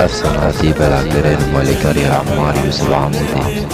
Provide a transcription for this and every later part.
حسن عتيب العبرين الملك ريا عمار يوسف عمودي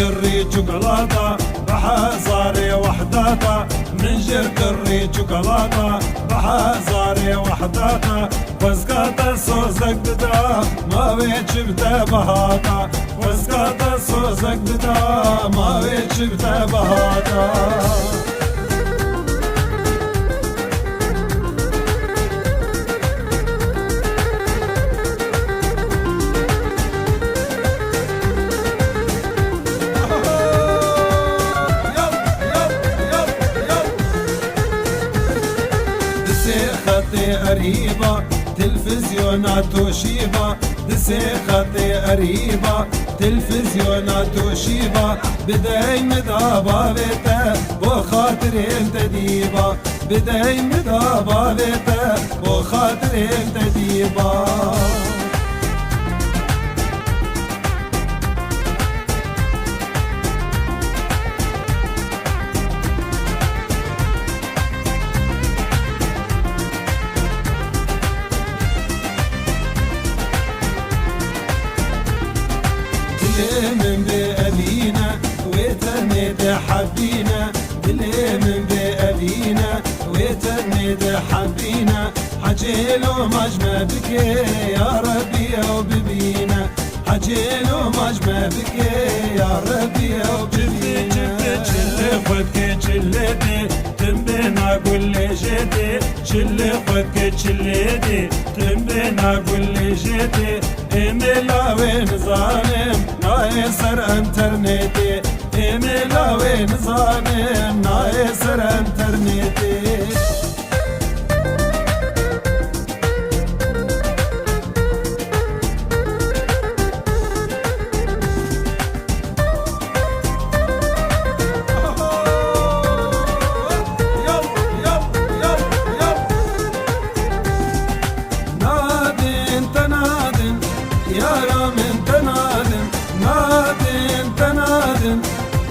الريد شوكولاتة راح صاري وحداتا من جرد الريد شوكولاتة راح صاري وحداتا وسكاتا صوزك بدا ما بيت شبتا بهاتا وسكاتا صوزك بدا ما بيت شبتا بهاتا قريبة تلفزيونات وشيبة دسيختي قريبة تلفزيونات وشيبة بداي مدابا بيتا وخاطري انت ديبا بداي مدابا بيتا وخاطري انت ديبا من بأبينا وتنيد حبينا اللي من بأبينا وتنيد حبينا حجيلو مجمع بك يا ربي وببينا حجيلو مجمع بك يا ربي وببينا شل خدك شلدي تنبينا كل جدي شل خدك شلدي تنبينا كل جدي إيميلا وين ظالم نايسر انترنتي إيميلا وين ظالم نايسر انترنتي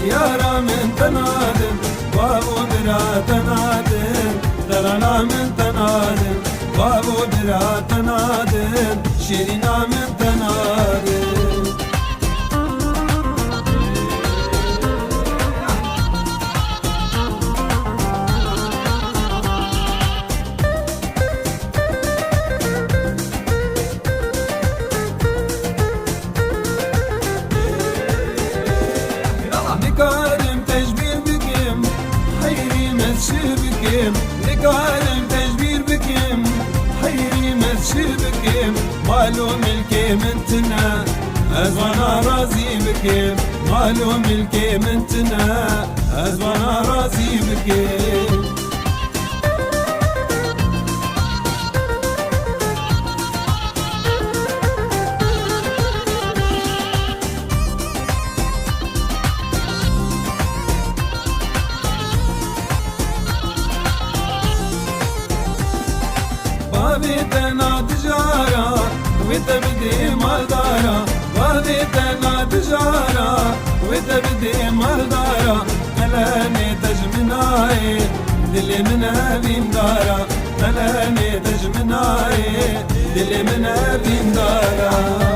يا رامن تنادم بابو درا تنادم دلالا من تنادم بابو درا تنادم شيرينا من تنادم نكارم تجبير بكم حيري مسشي بكم نكارم تجبير بكم حيري مسشي بكم مالو ملكي منتنا أزوانا راضي بكم مالو ملكي منتنا أزوانا راضي بكم بابتنا تجارة وتبدي مالدارة بابتنا تجارة وتبدي مالدارة تلاني تجمناي دلي من أبين دارة تلاني تجمناي دلي من أبين دارا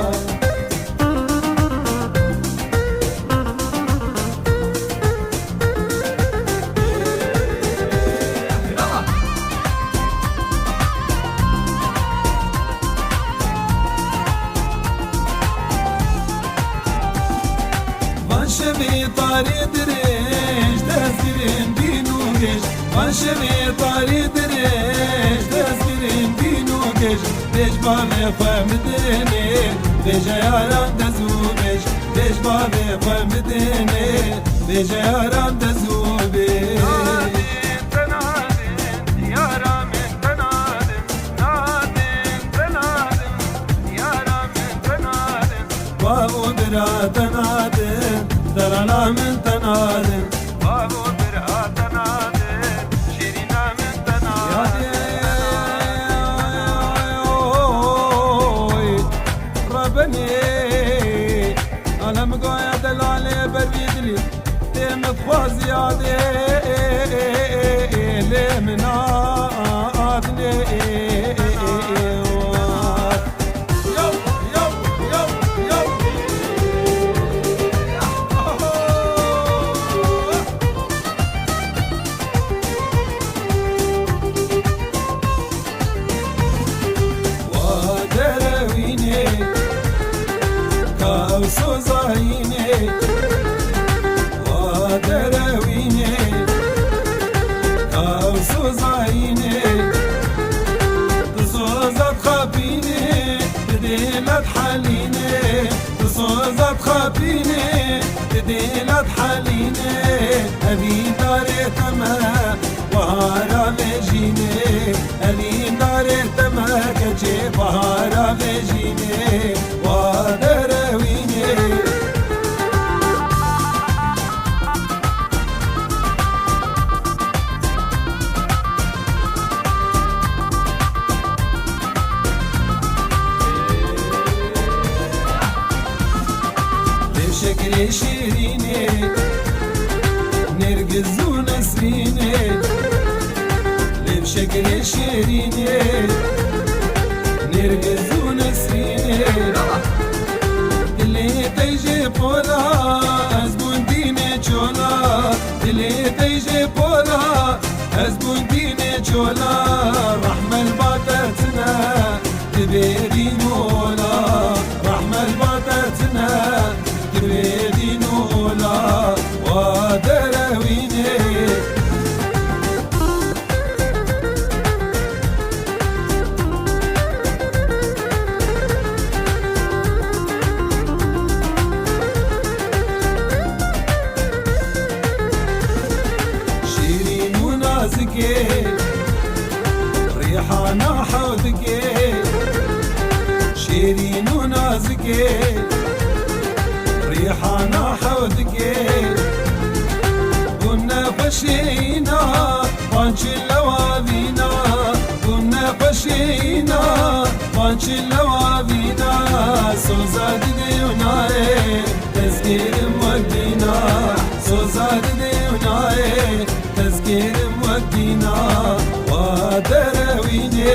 شبي طاري دريش دزرين دينو جيش شبي طاري دريش دزرين دينو جيش بيش بابي فمديني بيش ياران دزوبيش بيش بابي فمديني بيش ياران دزوبيش تنادم درنا من تنادم بابو برا تنادم شيرينا من تنادم ربني انا مقايا دلالي بريدلي تيم تخوازي عادي لي من عادني سوزايني ودرويني أو سوزايني تصوزت خبيني بديلت حليني تصوزت خبيني بديلت حليني أبي داري تما بهارا بجيني أبي داري تما كجي بهارا بجيني ودرويني شكلي شيريني نرقز ونسريني بشكلي شيريني نرقز ونسريني اللي تيجي بولا أزبون ديني جولا اللي تيجي بولا أزبون ديني جولا رحمة الباتتنا تبيدي مولا رحمة الباتتنا تبيدي نولا ودرويني شيرين ونازكي ريحانة حوذكي شيرين ونازكي ريحانا حوذكي كنا خشينا بانش اللوابينا كنا خشينا بانش اللوابينا سوزاد ديوناي تذكير موكينا سوزاد ديوناي تذكير موكينا ودرويني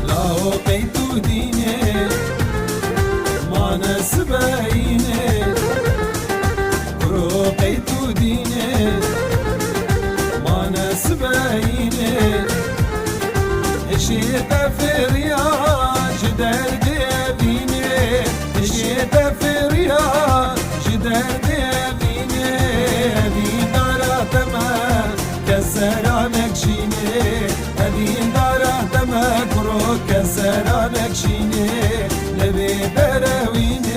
لا وقيتو ديني أنا سبايني روقيت ديني ما أنا سبايني شيت في رياض جدار ديبيني شيت في رياض جدار ديبيني أبي دارا تما كسر مكشيني أبي دارا تما كرو كسر مكشيني لبي درويني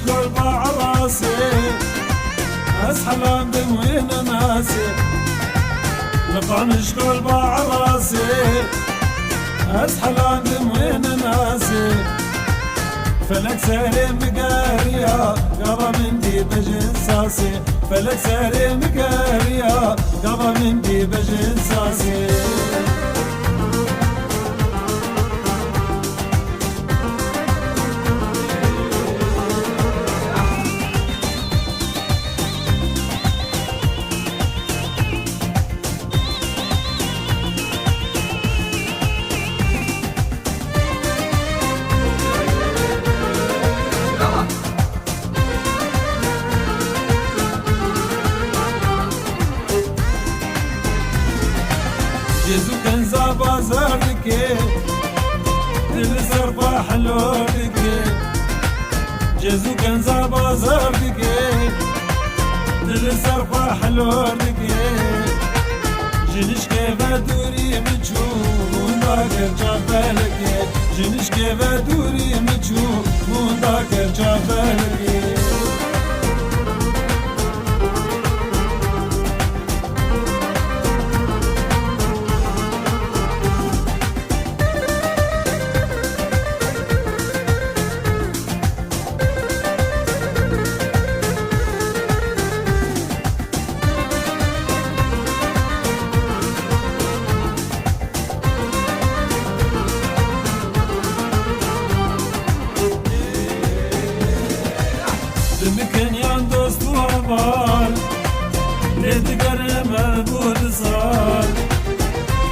شكل بعراسي أسحلان دموين ناسي لقان شكل بعراسي أسحلان دموين ناسي فلك ساري مقاريا قبا من دي بجن ساسي فلك ساري مقاريا قبا من دي بجن ساسي جزو كنزا بازار دكي دل سرفا حلو دكي جزو كنزا بازار دكي دل سرفا حلو دكي جنش كيفا دوري مجو منداكر جابالكي جنش كيفا دوري مجو منداكر جابالكي دمكن يان دوست وابال لدقرم البود صال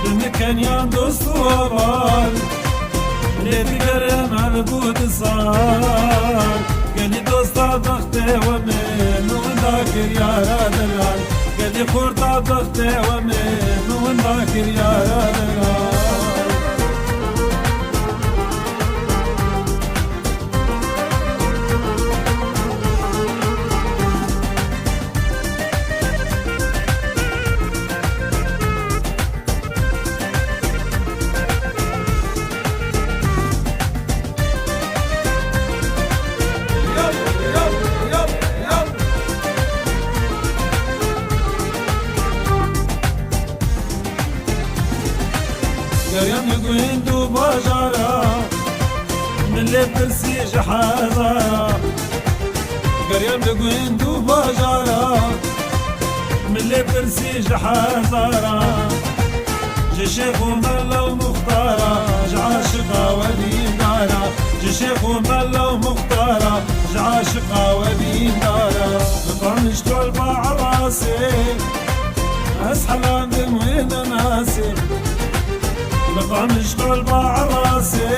دمكن يان دوست وابال لدقرم البود صال قالي دوستا ضغطي ومن ذاكر يا رادلال قالي خورتا ضغطي ومن ذاكر يا رادلال قريم يقوين دو باجارا من اللي برسيج حازارا قريم يقوين دو باجارا من اللي برسيج حازارا جي شيخ وملا ومختارا جعاشقا ودين دارا جي شيخ وملا ومختارا جعاشقا ودين دارا لقرن شتول بعراسي أسحلان دموين ناسي لقان شغل بعراسي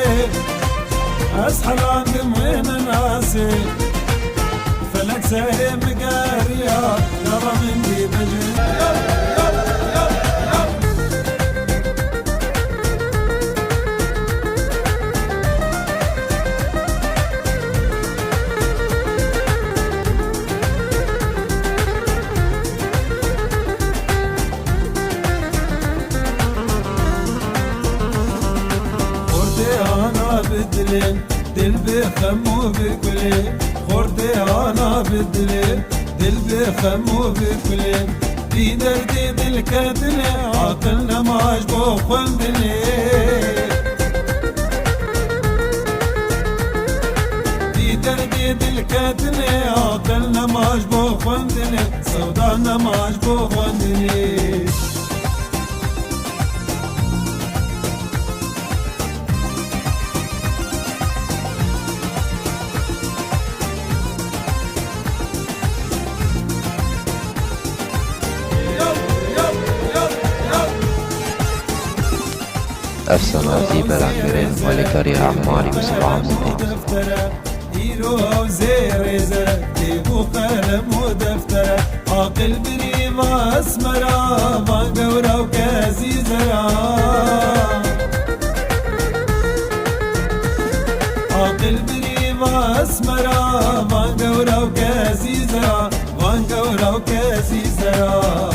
أسحلان دموين ناسي فلك ساري مقاريا يابا من دي بجن بدلين دل بخمو بكلين خورتي انا بدلين دل بخمو بكلين في دردي بالكتلين عقلنا ماش بوخن دلين في دردي بالكتلين عقلنا ماش بوخن دلين سودانا ماش بوخن دلين السماء في بلعمرين ولكري أعماري وسبعة مدين هيرو زيريزة تيبو قلم ودفترة عاقل بريما اسمرا بانقورا وكازي زرا عاقل بريما اسمرا بانقورا وكازي زرا بانقورا وكازي زرا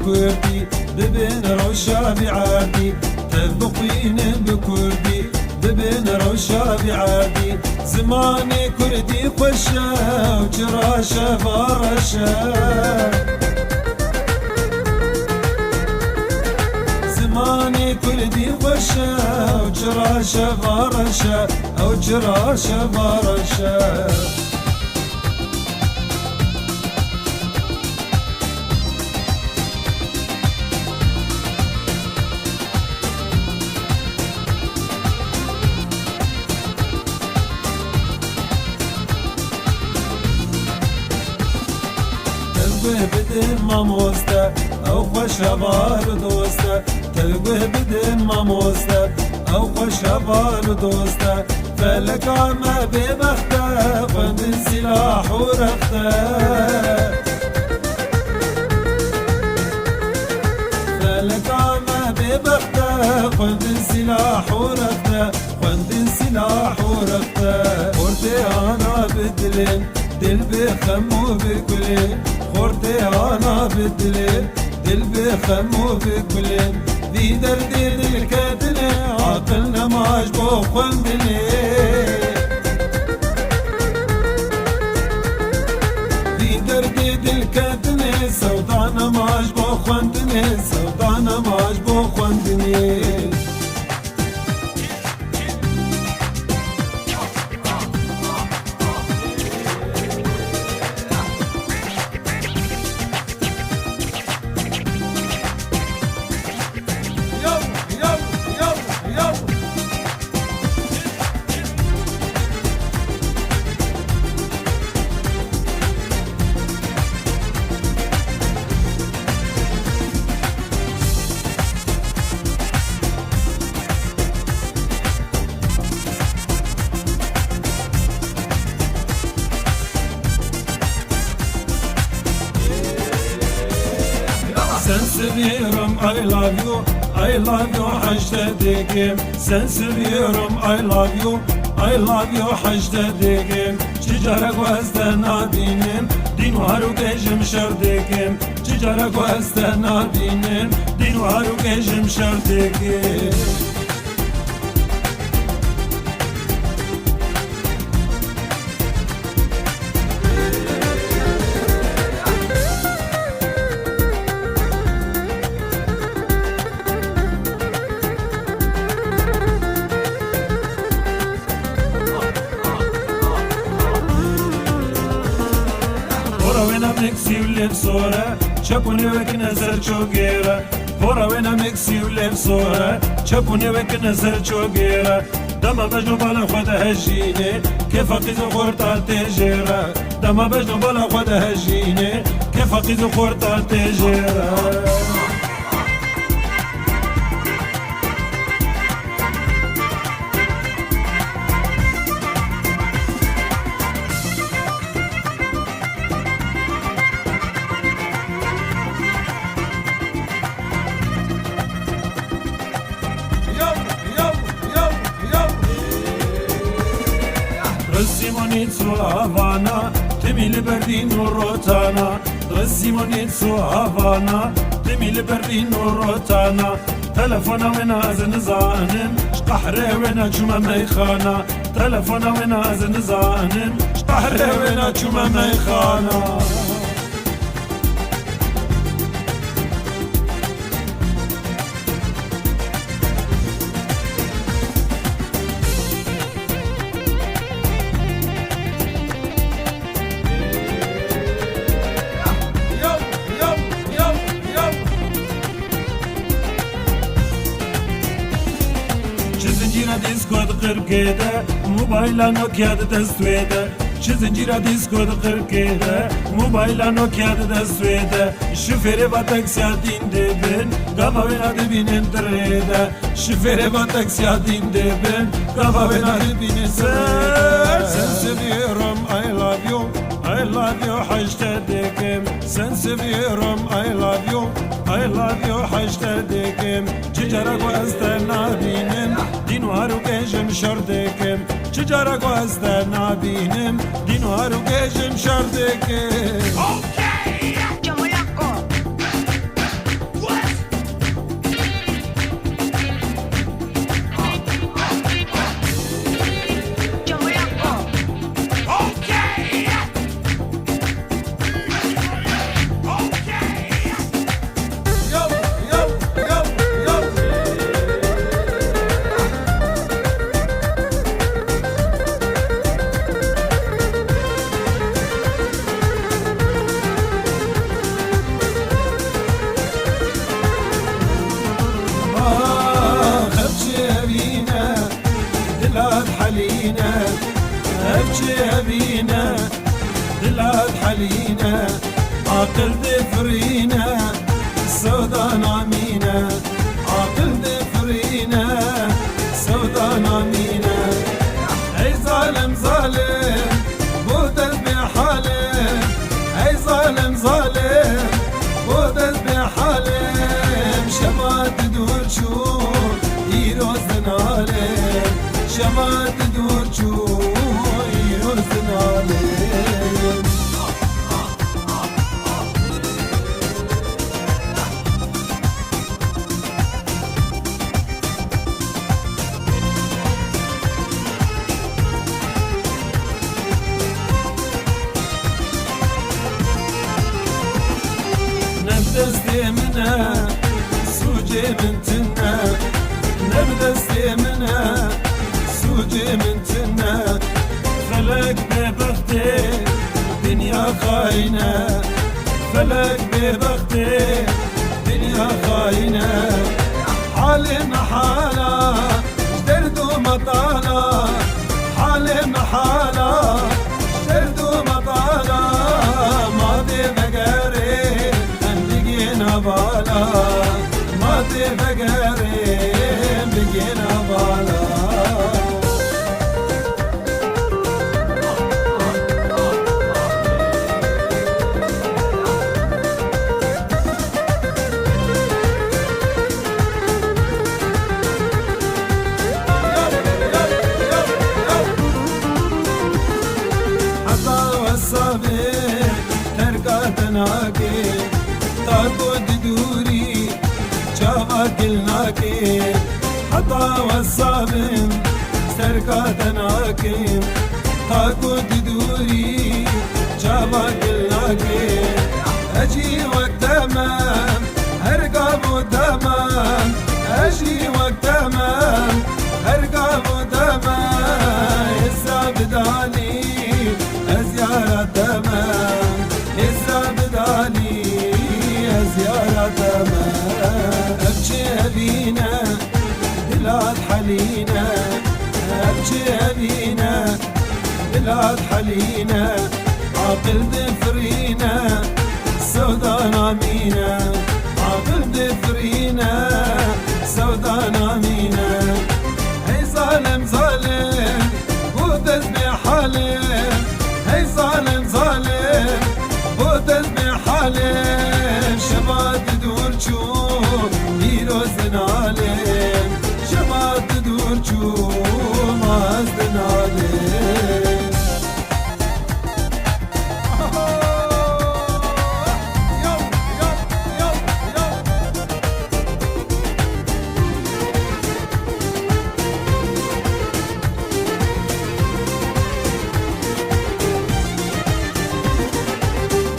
بكردي دبن روشا بعادي تذبقين بكردي دبن روشا بعادي زماني كردي خوشا وجراشا فارشا زماني كردي خوشا وجراشا فارشا او جراشا فارشا بدن ماموستا او خوش بار دوستا تلقه بدن ماموستا او خوش بار دوستا فلك عما ببختا خند السلاح ورختا فلك عما ببختا خند السلاح ورختا خند السلاح ورختا قرتي انا بدلن دل بخمو بكلين خورتي انا بدلين دل بخمو بكلين ذي دردي الكاتنة عقلنا ماش بوخن بلين ذي دردي الكاتنة سودانا ماش بوخن دني سودانا ماش بوخن دني Sen seviyorum I love you haştedigim Sen seviyorum I love you haştedigim Cicara gözden abinim Din varu gejim şerdigim Cicara gözden abinim Din varu gejim şerdigim Mixi ulev sora, çapuni vek nazar çogera. Bora vena mixi ulev sora, çapuni vek nazar çogera. Dama bejno bala khada hajine, kefa qizu khorta tejera. Dama bejno bala khada hajine, kefa qizu khorta tejera. Simonitsu Havana, temili Berlino Rotana. Simonitsu Havana, temili Berlino Rotana. Telefona wena azın zanim, ştahre wena çuma meykhana. Telefona wena azın zanim, ştahre wena çuma meykhana. Disco qirqeda mobayla Nokia destweda Zincira disco qirqeda mobayla Nokia destweda Şoföre va taksiya dinde ben gava vena dibinin treda Şoföre va taksiya dinde ben gava vena dibinin treda Sen seviyorum I love you haştedigim Sen seviyorum I love you haştedigim Cicara gözden abinim Din varu gejim şerdigim Cicara gözden abinim Din varu gejim şerdigim حلينا عقل دفرينا السودا نامينا عقل دفرينا السودا نامينا اي ظالم ظالم بودت بحالم اي ظالم ظالم بودت بحالم شمات دور شو يروزن علم شمات دور شو يروزن علم نبدستي منها سوجي من تنا نبدستي منها سوجي من تنا فلك ببختي دنيا خاينة فلك ببختي دنيا خاينة حالي محالة جدردو مطالة حالي محالة جدردو مطالة ماضي بقاري بالا ما تفكرين بقينا بالا حتى والصبي تركتناكي تاخد دوري شبكلناكي حتى والصابن سرقاتناكي تاخد دوري شبكلناكي اجي وقت تمام ارقب تمام اجي وقت تمام ارقب تمام الزبداني ازيارة تمام الزبداني زيارة ما أبكي أبينا بلاد حلينا أبكي أبينا بلاد حلينا عقل دفرينا سودا نامينا عقل دفرينا سودا نامينا هي ظالم ظالم بودت بحالم هي ظالم ظالم بودت بحالم شمات دور شو يروزن علم شمات دور شو مازدن علم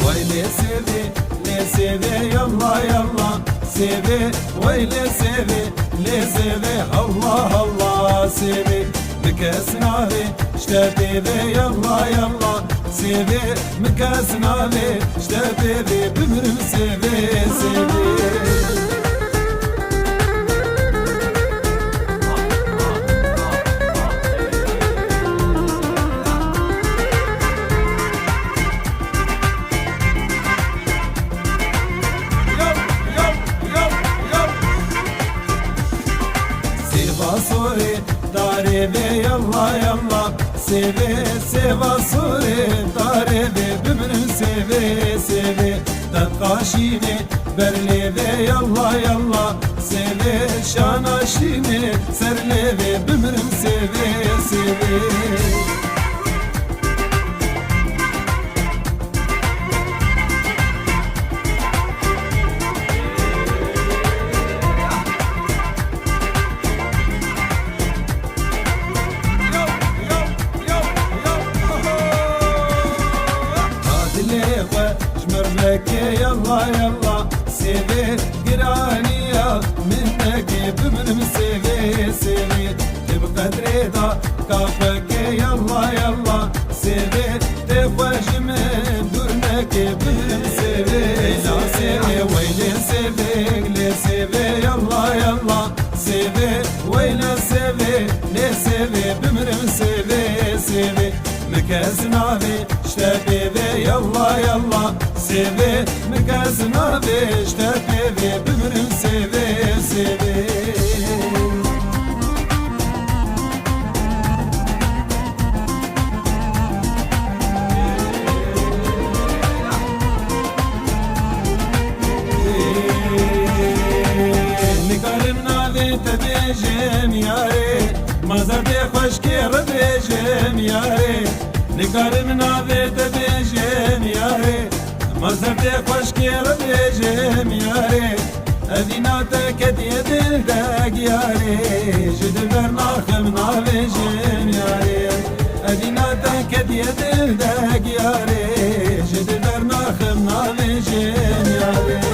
ويلي سيبي يلا يلا سيبي ويلي سيبي لي سيبي الله الله سيبي مكاس ناري اشتبيبي يلا يلا سيبي مكاس ناري اشتبيبي بمرم سيبي سيبي سوري داربي يلا يلا سيبي سيبا سوري داربي بمن سيبي سيبي دقاشيني برليبي يلا يلا سيبي شاناشيني سرليبي بمن سيبي سيبي يلا يلا سيبي قرانية منك بمن سيبي سيبي تبقى تريدا كافك يلا يلا سيبي تفوج من دورنك بمن سيبي لا سيبي ويلي سيبي لي سيبي يلا يلا سيبي ويلي سيبي لي سيبي بمن سيبي سيبي مكاس نابي اشتبيبي يلا يلا سيبي مكاسنا بيش تبيبي بمرم سيبي سيبي تبيجم ياري مزردي خشكي ربيجم ياري نقار من عذي تبيجم ياري مزردي خشكي ربيجم ياري أديناتك ديدل داق ياري جدبر ناخم نابيجم ياري أديناتك ديدل داق ياري جدبر ناخم نابيجم ياري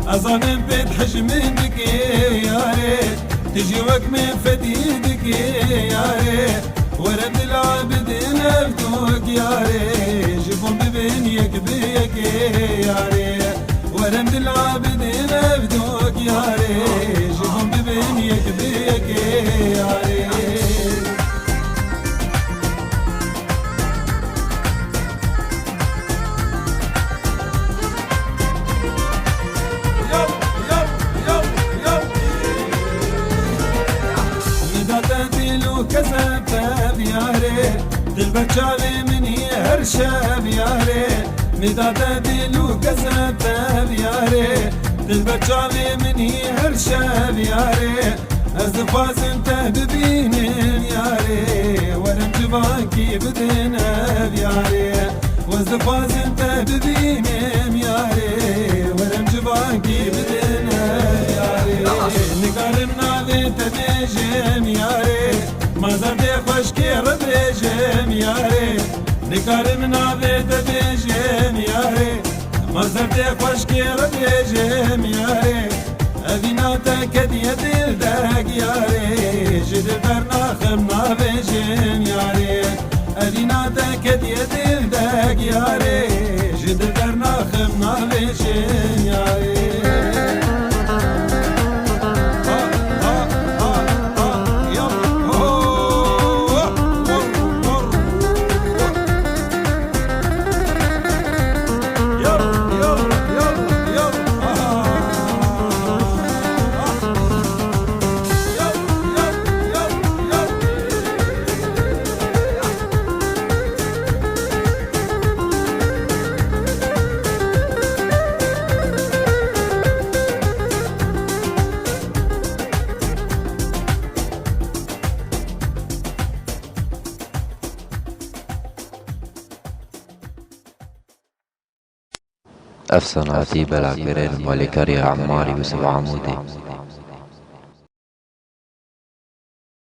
أظن بيت حجمك يا ريت تجي وقت من فديدك يا ريت ورد العبد نبتوك يا ريت جيبهم ببنيك بيك يا ريت ورد العبد نبتوك يا ريت جيبهم ببنيك بيك يا ريت كسبت بياري تلبت شعبي مني هرشا بياري مداد ديلو كسبت بياري تلبت شعبي مني هرشا بياري أزفاز انت ببينين ياري ورم جباكي بدنا بياري وزفاز انت ببينين ياري ورم جباكي بدنا ياري نقارمنا بيت بيجم ياري مزردي خشكي ربيجم ياري نقارمنا بيت بيجم ياري مزردي خشكي ربيجم ياري أذيناتك ديدل داق ياري جدبر ناخم نابيجم ياري أذيناتك ديدل داق ياري جدبر ناخم نابيجم ياري أفسناتي بلا كرين مالكري عماري يوسف عمودي